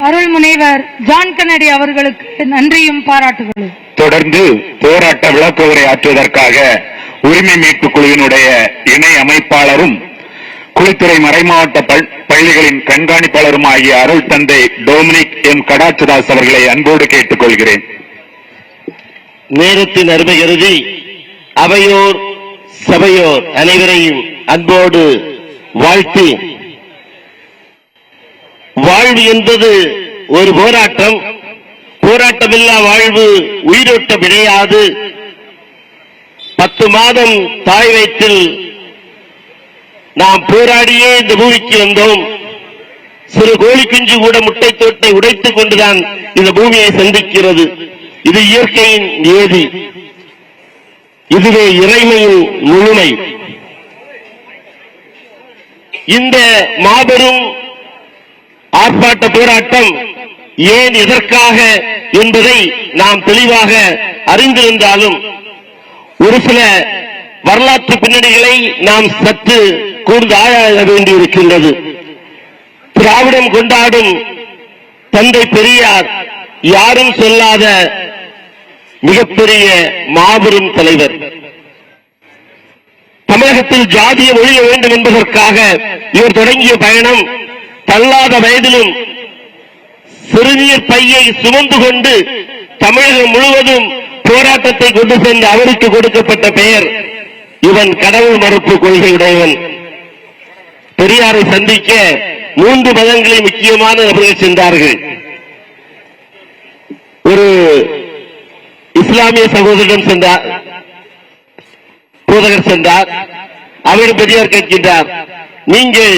அருள் முனைவர் John Kennedy அவர்களுக்கு நன்றியும் பாராட்டுகளும். தொடர்ந்து போராட்ட விளக்க உரை ஆற்றுவதற்காக உரிமை மீட்பு குழுவினுடைய இணை அமைப்பாளரும் குளித்துறை மறைமாவட்ட பள்ளிகளின் கண்காணிப்பாளரும் ஆகிய அருள் தந்தை டொமினிக் எம் கடாச்சுதாஸ் அவர்களை அன்போடு கேட்டுக் கொள்கிறேன். நேரத்தின் அருமை கருதி அவையோர் சபையோர் அனைவரையும் அன்போடு வாழ்த்தி, வாழ்வு என்பது ஒரு போராட்டம். போராட்டமில்லா வாழ்வு உயிரோட்டம் கிடையாது. 10 மாதம் தாய் வயிற்றில் நாம் போராடியே இந்த பூமிக்கு வந்தோம். சிறு கோழி குஞ்சு கூட முட்டை தோட்டை உடைத்துக் கொண்டுதான் இந்த பூமியை சந்திக்கிறது. இது இயற்கையின் நியதி. இதுவே இறைமையின் முழுமை. இந்த மாபெரும் ஆர்ப்பாட்ட போராட்டம் ஏன் எதற்காக என்பதை நாம் தெளிவாக அறிந்திருந்தாலும் ஒரு சில வரலாற்று பின்னணிகளை நாம் சற்று கூர்ந்து ஆராய வேண்டியிருக்கின்றது. திராவிடம் கொண்டாடும் தந்தை பெரியார் யாரும் சொல்லாத மிகப்பெரிய மாபெரும் தலைவர். தமிழகத்தில் ஜாதியை ஒழிய வேண்டும் என்பதற்காக இவர் தொடங்கிய பயணம் தள்ளாத வயதிலும் சிறுநீர் பையை சுமந்து கொண்டு தமிழகம் முழுவதும் போராட்டத்தை கொண்டு சென்ற அவருக்கு கொடுக்கப்பட்ட பெயர் இவன் கடவுள் மறுப்பு கொள்கையுடையவன். பெரியாரை சந்திக்க 3 மதங்களில் முக்கியமான நபர்கள் சென்றார்கள். ஒரு இஸ்லாமிய சகோதரன் சென்றார், போதகர் சென்றார். அவரிடம் பெரியார் கேட்கின்றார், நீங்கள்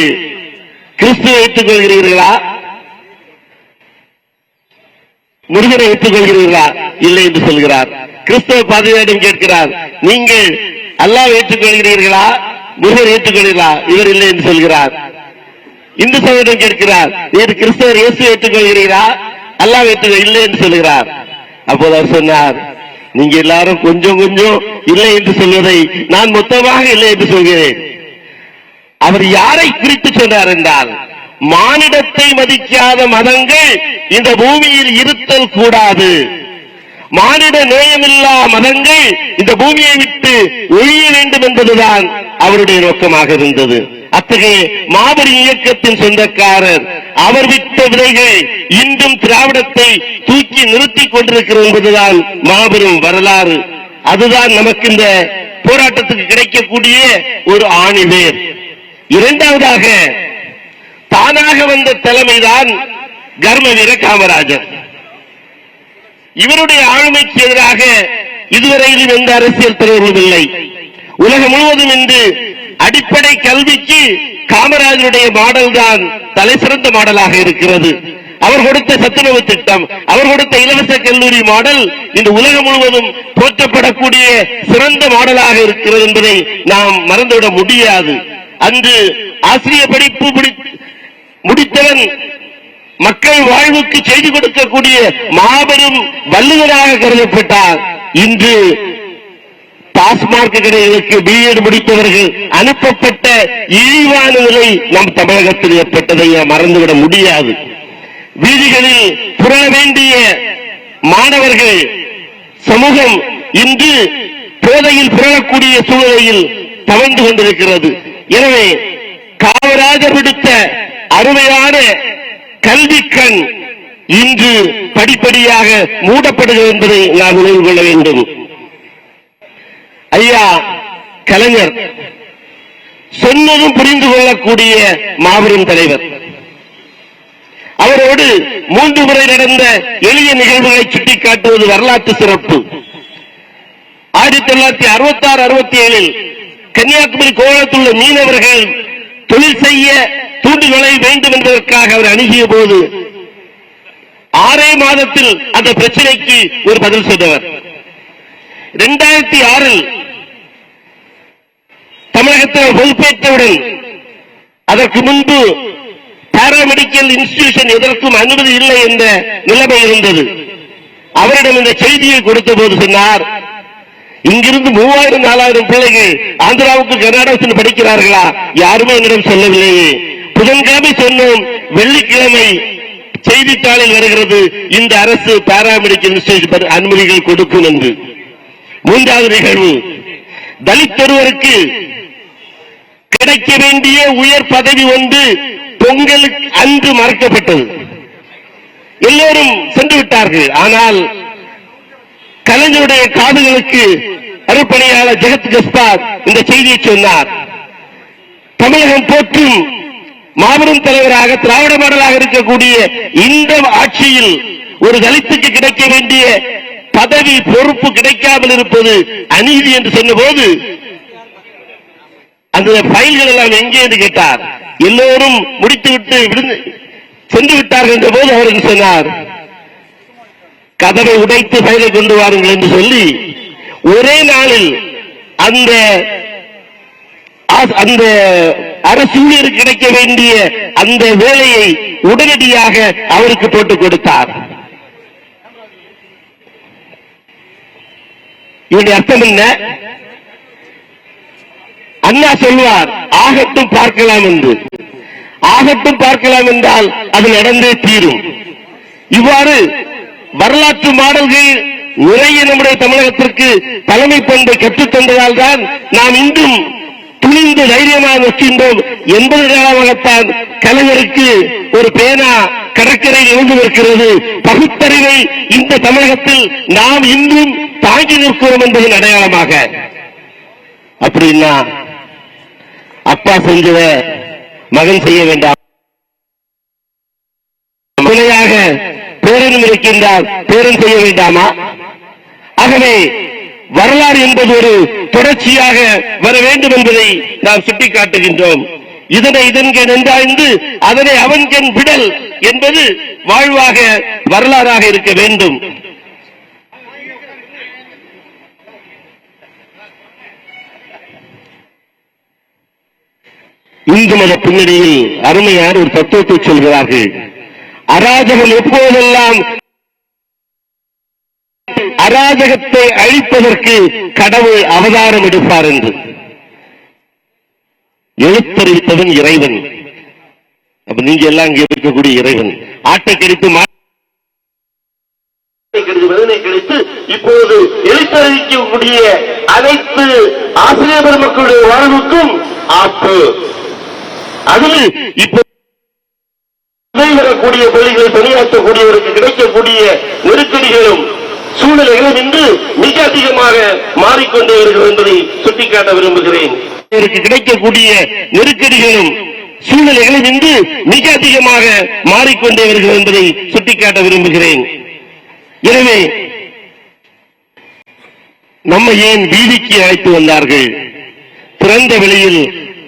கிறிஸ்துவை ஏற்றுக் கொள்கிறீர்களா, முருகனை ஏற்றுக் கொள்கிறீர்களா? இல்லை என்று சொல்கிறார். கிறிஸ்தவ பாதிரியாரிடம் கேட்கிறார், நீங்கள் அல்லாஹ்வை ஏற்றுக் கொள்கிறீர்களா, முருகனை ஏற்றுக்கொள்கிறீர்களா? இவர் இல்லை என்று சொல்கிறார். இந்து சகோதரன் கேட்கிறார், நீர் கிறிஸ்தவர் இயேசு ஏற்றுக்கொள்கிறீர்களா, அல்லாஹ்வை ஏற்றுக்கொள்ள இல்லை என்று சொல்கிறார். அப்போது அவர் சொன்னார், நீங்க எல்லாரும் கொஞ்சம் கொஞ்சம் இல்லை என்று சொல்வதை நான் மொத்தமாக இல்லை என்று சொல்கிறேன். அவர் யாரை குறித்து சொன்னார் என்றால், மானிடத்தை மதிக்காத மதங்கள் இந்த பூமியில் இருத்தல் கூடாது. மானிட நேயமில்லா மதங்கள் இந்த பூமியை விட்டு ஒழிய வேண்டும் என்பதுதான் அவருடைய நோக்கமாக இருந்தது. அத்தகைய மாபெரும் இயக்கத்தின் சொந்தக்காரர். அவர் விட்ட விதைகள் இன்றும் திராவிடத்தை தூக்கி நிறுத்திக் கொண்டிருக்கிறது என்பதுதான் மாபெரும் வரலாறு. அதுதான் நமக்கு இந்த போராட்டத்துக்கு கிடைக்கக்கூடிய ஒரு ஆணிவேர். இரண்டாவதாக, தானாக வந்த தலைமைதான் கர்மவீர காமராஜர். இவருடைய ஆளுமைக்கு எதிராக இதுவரையிலும் எந்த அரசியல் தலைவர்களும் இல்லை. உலகம் முழுவதும் இன்று அடிப்படை கல்விக்கு காமராஜருடைய மாடல் தான் தலை சிறந்த மாடலாக இருக்கிறது. அவர் கொடுத்த சத்துணவு திட்டம், அவர் கொடுத்த இலவச கல்லூரி மாடல் இன்று உலகம் முழுவதும் போற்றப்படக்கூடிய சிறந்த மாடலாக இருக்கிறது என்பதை நாம் மறந்துவிட முடியாது. அன்று ஆசிரியர் படிப்பு முடித்தவன் மக்கள் வாழ்வுக்கு செய்தி கொடுக்கக்கூடிய மாபெரும் வல்லுநராக கருதப்பட்டார். இன்று டாஸ்மார்க் கடைகளுக்கு பிஎட் முடித்தவர்கள் அனுப்பப்பட்ட இழிவான நிலை நம் தமிழகத்தில் ஏற்பட்டதை மறந்துவிட முடியாது. வீதிகளில் புர வேண்டிய மாணவர்கள் சமூகம் இன்று போதையில் புரளக்கூடிய சூழ்நிலையில் தவழ்ந்து கொண்டிருக்கிறது. எனவே காமராஜர் விடுத்த அருமையான கல்வி கண் இன்று படிப்படியாக மூடப்படுகிறது என்பதை நாம் நினைவு கொள்ள வேண்டும். ஐயா கலைஞர் சொன்னதும் புரிந்து கொள்ளக்கூடிய மாபெரும் தலைவர். அவரோடு 3 முறை நடந்த எளிய நிகழ்வுகளை சுட்டிக்காட்டுவது வரலாற்று சிறப்பு. 1966-67 கன்னியாகுமரி கோவளத்துள்ள மீனவர்கள் தொழில் செய்ய தூண்டுகளை வேண்டும் என்பதற்காக அவர் அணுகிய போது 6 மாதத்தில் அந்த பிரச்சனைக்கு ஒரு பதில் சொன்னவர். 2006 தமிழகத்தில் பொறுப்பேற்றவுடன் அதற்கு முன்பு பாராமெடிக்கல் இன்ஸ்டிடியூஷன் எதற்கும் அனுமதி இல்லை என்ற நிலைமை இருந்தது. அவரிடம் இந்த செய்தியை கொடுத்த போது சொன்னார், இங்கிருந்து 3000-4000 பிள்ளைகள் ஆந்திராவுக்கு கர்நாடகத்தில் படிக்கிறார்களா? யாருமே என்னிடம் சொல்லவில்லையே. புதன்கிழமை சொன்னோம், வெள்ளிக்கிழமை செய்தித்தாளில் வருகிறது இந்த அரசு பாராமெடிக்கல் இன்ஸ்டிடியூட் அனுமதிகள் கொடுக்கும் என்று. மூன்றாவது நிகழ்வு, தலித் ஒருவருக்கு கிடைக்க வேண்டிய உயர் பதவி ஒன்று பொங்கலுக்கு அன்று மறக்கப்பட்டது. எல்லோரும் சென்று விட்டார்கள். ஆனால் கலைஞருடைய காதுகளுக்கு அருப்பணியாளர் ஜெகத் கஸ்பார் இந்த செய்தியை சொன்னார். தமிழகம் போற்றும் மாபெரும் தலைவராக திராவிட மாடலாக இருக்கக்கூடிய இந்த ஆட்சியில் ஒரு தலித்துக்கு கிடைக்க வேண்டிய பதவி பொறுப்பு கிடைக்காமல் இருப்பது அநீதி என்று சொன்னபோது அந்த ஃபைல்கள் எல்லாம் எங்கே என்று கேட்டார். எல்லோரும் முடித்துவிட்டு சென்று விட்டார்கள் என்ற போது அவருக்கு சொன்னார், கதவை உடைத்து ஃபைலை கொண்டு வாருங்கள் என்று சொல்லி ஒரே நாளில் அந்த அரசு ஊழியருக்கு கிடைக்க வேண்டிய அந்த வேலையை உடனடியாக அவருக்கு போட்டுக் கொடுத்தார். இதனுடைய அர்த்தம் என்ன? அண்ணா சொல்வார், ஆகட்டும் பார்க்கலாம் என்று. ஆகட்டும் பார்க்கலாம் என்றால் அது நடந்தே தீரும். இவ்வாறு வரலாற்று மாடல்கள் நிறைய நம்முடைய தமிழகத்திற்கு தலைமை பண்பை கற்றுத் தந்ததால் தான் நாம் இன்றும் துணிந்து தைரியமாக நிற்கின்றோம். 80 காலமாகத்தான் கலைஞருக்கு ஒரு பேனா கடற்கரையில் இருந்து இருக்கிறது. பகுத்தறிவை இந்த தமிழகத்தில் நாம் இன்றும் தாங்கி நிற்கிறோம் என்பதன் அடையாளமாக. அப்படின்னா அப்பா செஞ்சத மகன் செய்ய வேண்டாம். துணையாக பேரனும் இருக்கின்றார், பேரன் செய்ய வேண்டாமா? ஆகவே வரலாறு என்பது ஒரு தொடர்ச்சியாக வர வேண்டும் என்பதை நாம் சுட்டிக்காட்டுகின்றோம். இதனை இதன்கண் என்றாய்ந்து அதனை அவன்கண் விடல் என்பது வாழ்வாக வரலாறாக இருக்க வேண்டும். இந்து மத பின்னணியில் அருமையான ஒரு தத்துவத்தை சொல்கிறார்கள். அராஜகம் எப்போதெல்லாம் அராஜகத்தை அழிப்பதற்கு கடவுள் அவதாரம் எடுப்பார் என்று. எழுத்தறிவித்தவன் இறைவன். அப்ப நீங்க எல்லாம் இங்க இருக்கக்கூடிய இறைவன். ஆட்டை கடித்து கிடைத்து இப்போது எழுத்தறிவிக்கக்கூடிய அனைத்து ஆசிரியர் பெருமக்களுடைய வாழ்வுக்கும் ஆப்பு. அதில் இப்போ வரக்கூடிய பள்ளிகளில் பணியாற்றக்கூடியவருக்கு கிடைக்கக்கூடிய நெருக்கடிகளும் சூழ்நிலைகளும் இன்று மிக அதிகமாக மாறிக்கொண்டே இருக்கிறது என்பதை சுட்டிக்காட்ட விரும்புகிறேன். கிடைக்கக்கூடிய நெருக்கடிகளும் சூழ்நிலைகளும் இன்று மிக அதிகமாக மாறிக்கொண்டே வருகிறது என்பதை சுட்டிக்காட்ட விரும்புகிறேன். எனவே நம்ம ஏன் வீதிக்கு அழைத்து வந்தார்கள்? திறந்த வெளியில்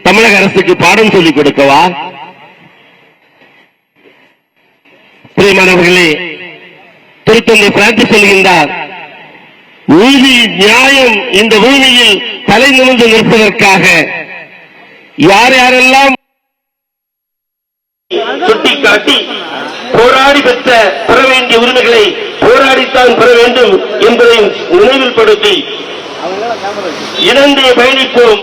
தமிழக அரசுக்கு பாடம் சொல்லிக் கொடுக்கவா? பிரியமானவர்களே, திருத்தந்தை பிரான்சிஸ் சொல்கின்றார், நீதி நியாயம் இந்த பூமியில் தலை நிமிர்ந்து நிற்பதற்காக யார் யாரெல்லாம் சுட்டிக்காட்டி போராடி பெற வேண்டிய உரிமைகளை போராடித்தான் பெற வேண்டும் என்பதை நினைவில் படுத்தி இணைந்தே பயணிப்போம்.